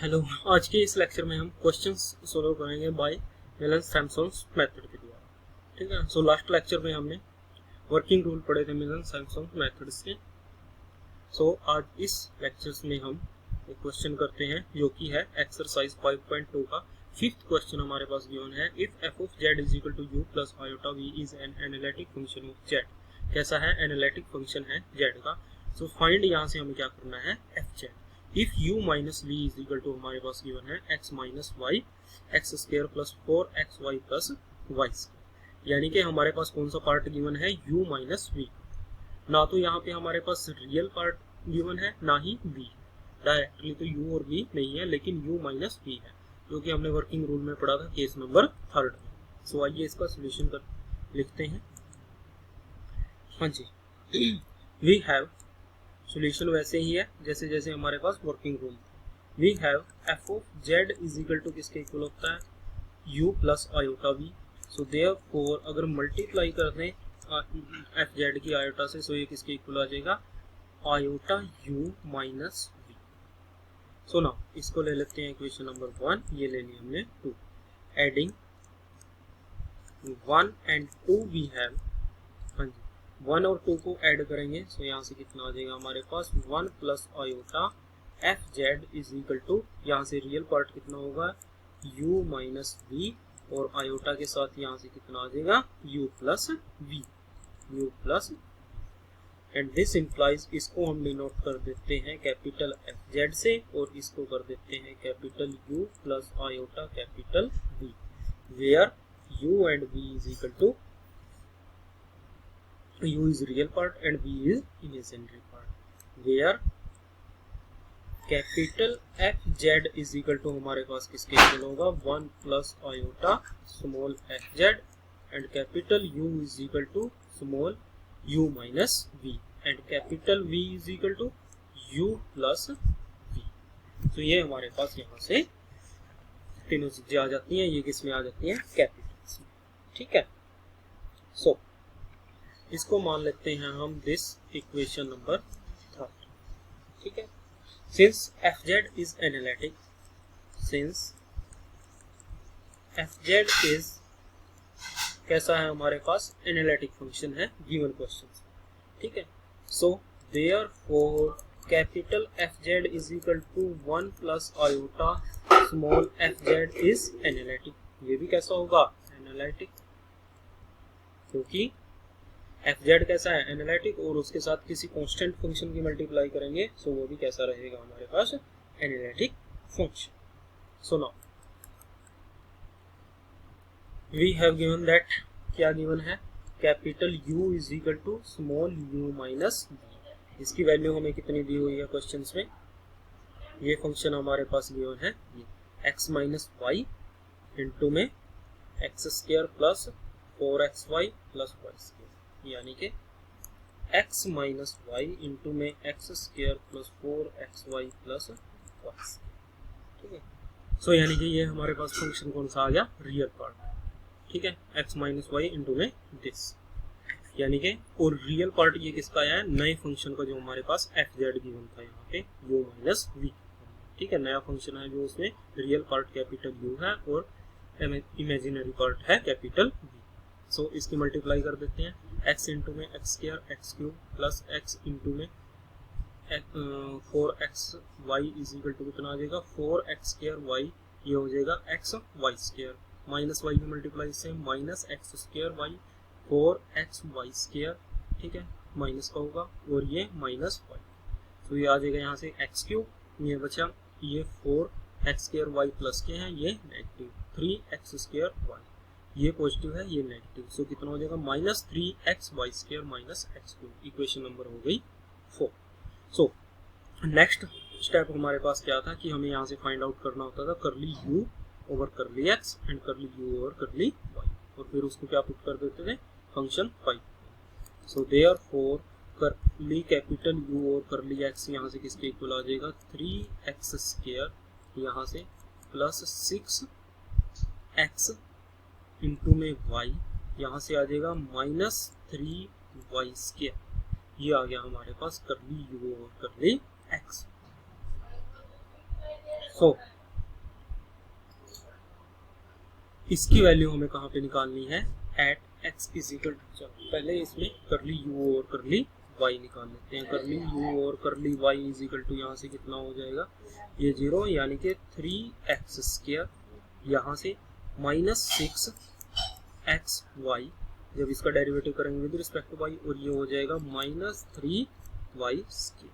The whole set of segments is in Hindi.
हेलो। आज के इस लेक्चर में हम क्वेश्चंस सोल्व करेंगे बाय मिलन-सैम्सन मेथड के द्वारा। ठीक है। सो लास्ट लेक्चर में हमने वर्किंग रूल पढ़े थे मिलन-सैम्सन मेथड्स के। सो आज इस लेक्चर्स में हम एक क्वेश्चन करते हैं जो कि है एक्सरसाइज 5.2 का फिफ्थ क्वेश्चन हमारे पास गिवन है। If f of z is equal to u plus iota v is an analytic function of z. कैसा है? एनालिटिक फंक्शन है जेड का। सो फाइंड यहाँ से हमें क्या करना है? F z. If u minus v is equal to हमारे पास गिवन है x minus y x square plus 4xy plus y square. यानी कि हमारे पास कौन सा पार्ट गिवन है? u minus v. ना तो यहाँ पे हमारे पास रियल पार्ट गिवन है ना ही v। डायरेक्टली तो u और v नहीं है, लेकिन u माइनस वी है, जो कि हमने वर्किंग रूल में पढ़ा था केस नंबर 3 में। सो आइए इसका सोल्यूशन कर लिखते हैं। हाँ जी, वी हैव सॉल्यूशन वैसे ही है जैसे जैसे हमारे पास working rule. We have f of z is equal to किसके इक्वल होता है? u plus iota v. So therefore अगर मल्टीप्लाई कर दें एफ जेड की आयोटा से, सो ये किसके इक्वल आ जाएगा? Iota u minus v. So ना इसको ले लेते हैं इक्वेशन नंबर 1, ये ले ली हमने 2। एडिंग 1 एंड 2 वी हैव, हाँ जी 1 और 2 को ऐड करेंगे। सो यहाँ से कितना आ जाएगा हमारे पास? 1 plus iota f z is equal to, यहाँ से रियल पार्ट कितना होगा? u माइनस वी, और आयोटा के साथ यहाँ से कितना आ जाएगा? u plus v, u plus. And this implies, इसको हम डिनोट कर देते हैं कैपिटल एफ जेड से, और इसको कर देते हैं capital u plus iota capital v, where u and v is equal to, u is real part and v is imaginary part, where capital f z is equal to हमारे पास किसके इक्वल होगा? 1 plus iota small f z and capital U is equal to small u minus v and capital V is equal to u plus v। तो ये हमारे पास यहाँ से तीनों चीजें आ जाती हैं। ये किस में आ जाती हैं? कैपिटल्स में। ठीक है। सो इसको मान लेते हैं हम दिस इक्वेशन नंबर 3। ठीक है। Since f z is analytic, since f z is कैसा है हमारे पास? एनालिटिक फंक्शन है गिवन क्वेश्चन। ठीक है। So therefore capital f z is equal to 1 plus iota small f z is analytic. ये भी कैसा होगा? एनालिटिक, क्योंकि एफ जेड कैसा है? एनालिटिक, और उसके साथ किसी कांस्टेंट फंक्शन की मल्टीप्लाई करेंगे, सो वो भी कैसा रहेगा हमारे पास? Analytic function. So now we have given that, क्या गिवन है? Capital U is equal to small u minus v। इसकी वैल्यू हमें कितनी दी हुई है क्वेश्चंस में? ये फंक्शन हमारे पास गिवन है ये x माइनस वाई इंटू में x square plus 4xy plus y square, यानी कि x माइनस वाई इंटू में x square plus 4xy plus y square. ठीक है। सो यानी कि ये हमारे पास फंक्शन कौन सा आ गया? Real part. ठीक है। x माइनस वाई इंटू में दिस, यानी कि, और रियल पार्ट ये किसका आया है? नए फंक्शन का, जो हमारे पास एफ जेड गिवन था यहाँ पे u माइनस वी। ठीक है। नया फंक्शन है जो उसमें रियल पार्ट कैपिटल u है और इमेजिनरी पार्ट है कैपिटल v। सो इसकी मल्टीप्लाई कर देते हैं। x इंटू में x square x cube plus x into में 4xy इज इक्वल टू कितना आ जाएगा? 4x स्क्वायर y, ये हो जाएगा x y square, minus y की मल्टीप्लाई से minus x square y 4xy square. ठीक है। माइनस का होगा, और ये माइनस वाई, तो ये आ जाएगा यहाँ से एक्स क्यूब, ये बचा ये 4x स्क्वायर वाई प्लस के हैं, ये नेगेटिव 3x स्क्वायर वाई, ये पॉजिटिव है ये नेगेटिव। सो कितना हो जाएगा? Minus 3xy square minus x cube. Equation number हो गई 4। सो नेक्स्ट स्टेप हमारे पास क्या था कि हमें यहाँ से फाइंड आउट करना होता था करली u ओवर करली x एंड करली u ओवर करली y, और फिर उसको क्या पुट कर देते थे? Function five. सो देयरफॉर करली कैपिटल u और करली x यहाँ से किसके इक्वल आ जाएगा? 3x स्क्वायर, यहाँ से प्लस 6x इंटू में y, यहाँ से आ जाएगा माइनस 3y स्क्वायर। ये आ गया हमारे पास करली u और करली x। सो इसकी वैल्यू हमें कहाँ पे निकालनी है, at x is equal to, पहले इसमें करली यू और करली वाई निकाल लेते हैं। करली यू और करली वाई इज इक्वल टू यहाँ से कितना हो जाएगा, ये 0 यानी कि 3x², यहाँ से -6xy, जब इसका डेरिवेटिव करेंगे विद रिस्पेक्ट टू वाई, और ये हो जाएगा -3y²।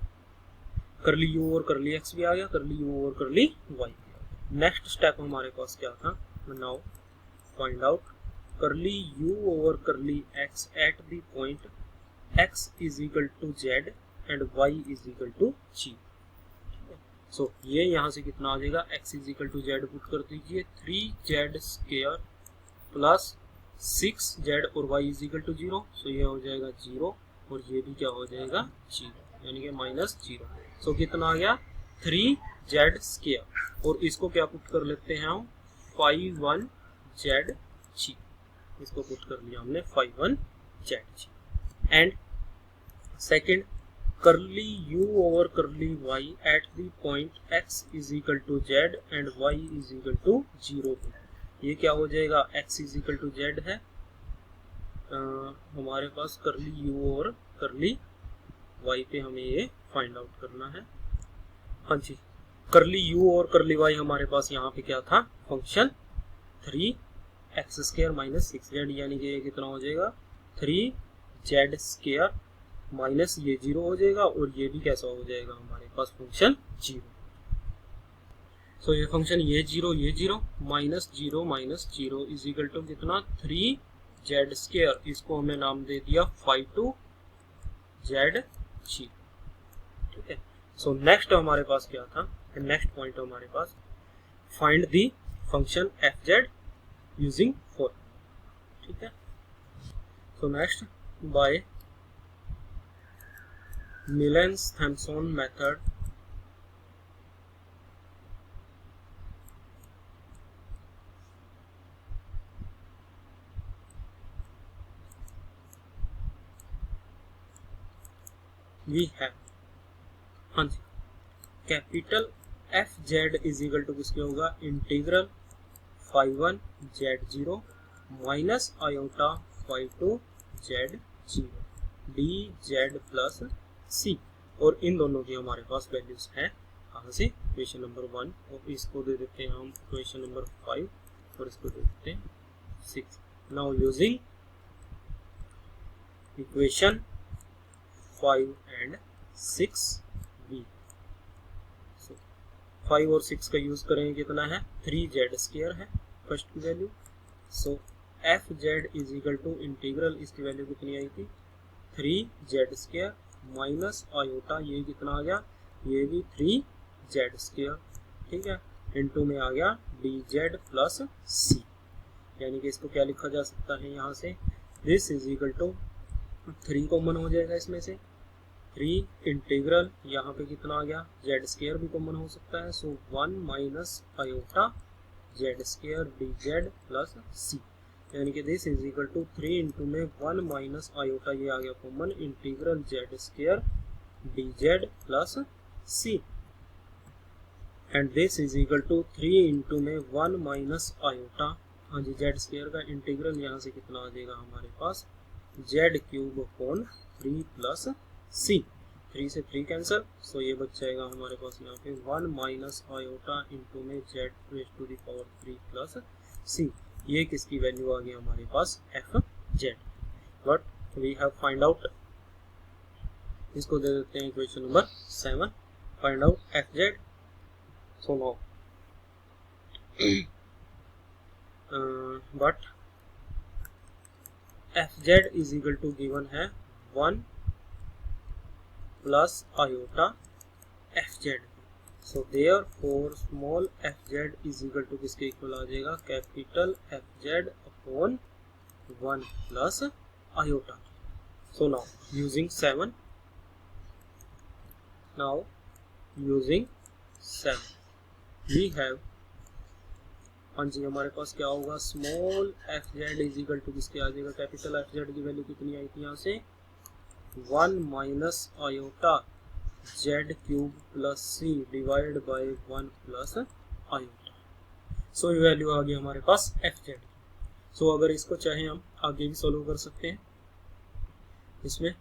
करली यू और करली एक्स भी आ गया, करली यू और करली वाई भी आ गया। नेक्स्ट स्टेप हमारे पास क्या था, now find out curly u over curly x at the point x is equal to z and y is equal to g। So ये यहाँ से कितना आ जाएगा, x is equal to z put कर दीजिए, 3z² प्लस 6z और y is equal to 0, so ये हो जाएगा 0 और ये भी क्या हो जाएगा 0, यानी कि -0। सो कितना आ गया 3z², और इसको क्या पुट कर लेते हैं हम 5(1)z(g), इसको पुट कर लिया हमने 5(1)z(g). And second curly u over curly y at the point x is equal to z and y is equal to 0 पे, ये क्या हो जाएगा, x is equal to z है, हमारे पास करली यू और करली y पे हमें ये फाइंड आउट करना है। हाँ जी, करली यू और करली y हमारे पास यहाँ पे क्या था, फंक्शन 3x² माइनस 6z, यानी कि ये कितना हो जाएगा 3z² माइनस ये 0 हो जाएगा, और ये भी कैसा हो जाएगा हमारे पास फंक्शन 0। सो ये फंक्शन ये 0 -0 इज इक्वल टू कितना 3z², इसको हमने नाम दे दिया 5(2)z(g), ठीक है। सो नेक्स्ट हमारे पास क्या था, नेक्स्ट पॉइंट हमारे पास find the function fz using 4, ठीक है। So next by Millens-Thomson method, we have, हाँ जी, capital fz is equal to किसके होगा, integral 5(1)z(0) minus iota 5(2)z(0) dz plus c, और इन दोनों की हमारे पास वैल्यूज हैं कहाँ से, इक्वेशन नंबर 1, और इसको दे देते हैं हम इक्वेशन नंबर 5, और इसको दे देते हैं 6। Now using equation 5 and 6 v, 5 और 6 का यूज करेंगे, कितना है 3z² है फर्स्ट की value. So fz is equal to integral, इसकी वैल्यू कितनी आई थी 3z² माइनस आयोटा, ये कितना आ गया, ये भी 3z², ठीक है, इनटू में आ गया dz प्लस c, यानी कि इसको क्या लिखा जा सकता है यहाँ से, this is equal to 3 common हो जाएगा इसमें से, 3 इंटीग्रल यहाँ पे कितना आ गया, z² भी कॉमन हो सकता है, so 1 minus iota z² dz plus c, यानी कि this is equal to 3 into में 1 माइनस आयोटा, ये आ गया common, integral z² dz plus c, and this is equal to 3 into में 1 माइनस आयोटा, हाँ जी, z² का इंटीग्रल यहाँ से कितना आ जाएगा हमारे पास, z³ अपॉन 3 प्लस c, 3 से 3 कैंसिल, सो ये बच जाएगा हमारे पास यहाँ पे 1 माइनस आयोटा इंटू में z raise to the power 3 plus c, ये किसकी वैल्यू आ गई हमारे पास, fz, but we have find out, इसको दे देते हैं equation number 7, find out fz। So now but fz is equal to given है 1 plus iota fz, so therefore small fz is equal to किसके इक्वल आ जाएगा, capital fz upon 1 plus iota. So now using 7, now using 7 we have, हाँ जी, हमारे पास क्या होगा, small fz is equal to किसके आ जाएगा, कैपिटल fz की वैल्यू कितनी आई थी यहाँ से 1 minus iota z³ plus c divide by 1 plus iota, so ये वैल्यू आ गई हमारे पास fz। सो अगर इसको चाहे हम आगे भी सॉल्व कर सकते हैं, इसमें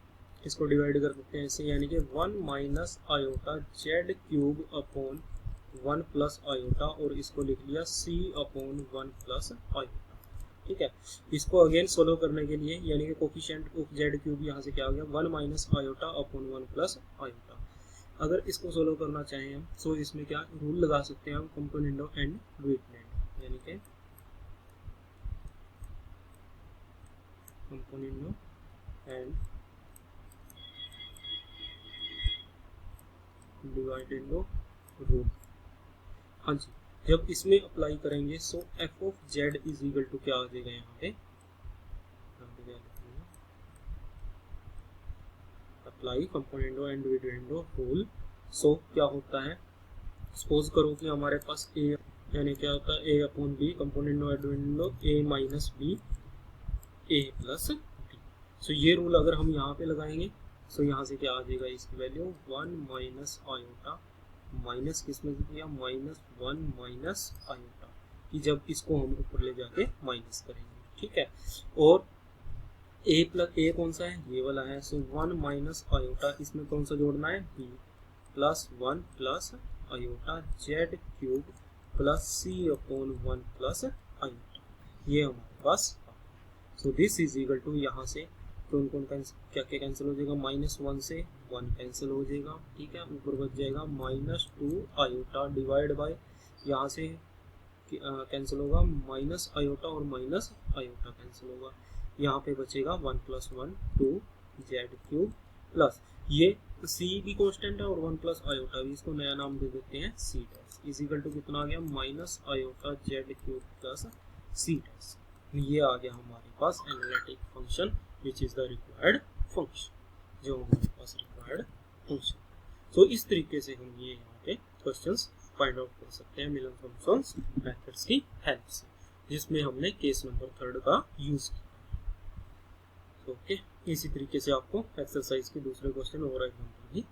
इसको डिवाइड कर सकते हैं ऐसे, यानी कि 1 minus iota z cube upon 1 plus iota, और इसको लिख लिया सी अपॉन 1 प्लस आयोटा। ठीक है, इसको अगेन सोल्व करने के लिए, यानी कि कोफिशिएंट ऑफ जेड क्यूब यहाँ से क्या हो गया 1 minus iota upon 1 plus iota. अगर इसको सोल्व करना चाहें हम, सो इसमें क्या रूल लगा सकते हैं हम, कंपोनेंडो एंड डिविडेंड, यानी कि कंपोनेंडो एंड डिवाइडेंडो रूल। हाँ जी, जब इसमें अप्लाई करेंगे so f of z is equal to क्या आ जाएगा यहाँ पे apply componendo and dividendo rule. So क्या होता है, सपोज करो कि हमारे पास ए, यानी क्या होता है A upon B, componendo and dividendo A minus B A plus B. So ये रूल अगर हम यहाँ पे लगाएंगे, सो यहाँ से क्या आ जाएगा, इसकी वैल्यू 1 माइनस आयोटा, माइनस किसमें किया माइनस 1 माइनस आयोटा, कि जब इसको हम ऊपर ले जाके माइनस करेंगे। ठीक है, और ए प्लस ए कौन सा है, ये वाला है, सो 1 माइनस आयोटा, इसमें कौन सा जोड़ना है B, plus 1 plus iota z cube plus c upon 1 plus iota, ये हमारे पास। So this is equal to, यहाँ से कौन कौन क्या क्या कैंसिल हो जाएगा, -1 से 1 कैंसिल हो जाएगा। ठीक है, ऊपर बच जाएगा -2 आयोटा डिवाइड बाय, यहाँ से कैंसिल होगा माइनस आयोटा और माइनस आयोटा कैंसिल होगा, यहाँ पे बचेगा 1 + 1 2 जेड क्यूब प्लस ये सी भी कांस्टेंट है और 1 प्लस आयोटा भी, इसको नया नाम दे देते हैं C dash, is equal to कितना आ गया minus iota z cube plus c dash. ये आ गया हमारे पास analytic function which is the required function, जो हमारे पास रिक्वायर्ड फंक्शन। तो इस तरीके से हम ये यहाँ पे क्वेश्चंस फाइंड आउट कर सकते हैं मिलन फंक्शंस मेथड्स की हेल्प से, जिसमें हमने केस नंबर 3 का यूज किया। ओके, इसी तरीके से आपको एक्सरसाइज के दूसरे क्वेश्चन और एग्जाम्पल भी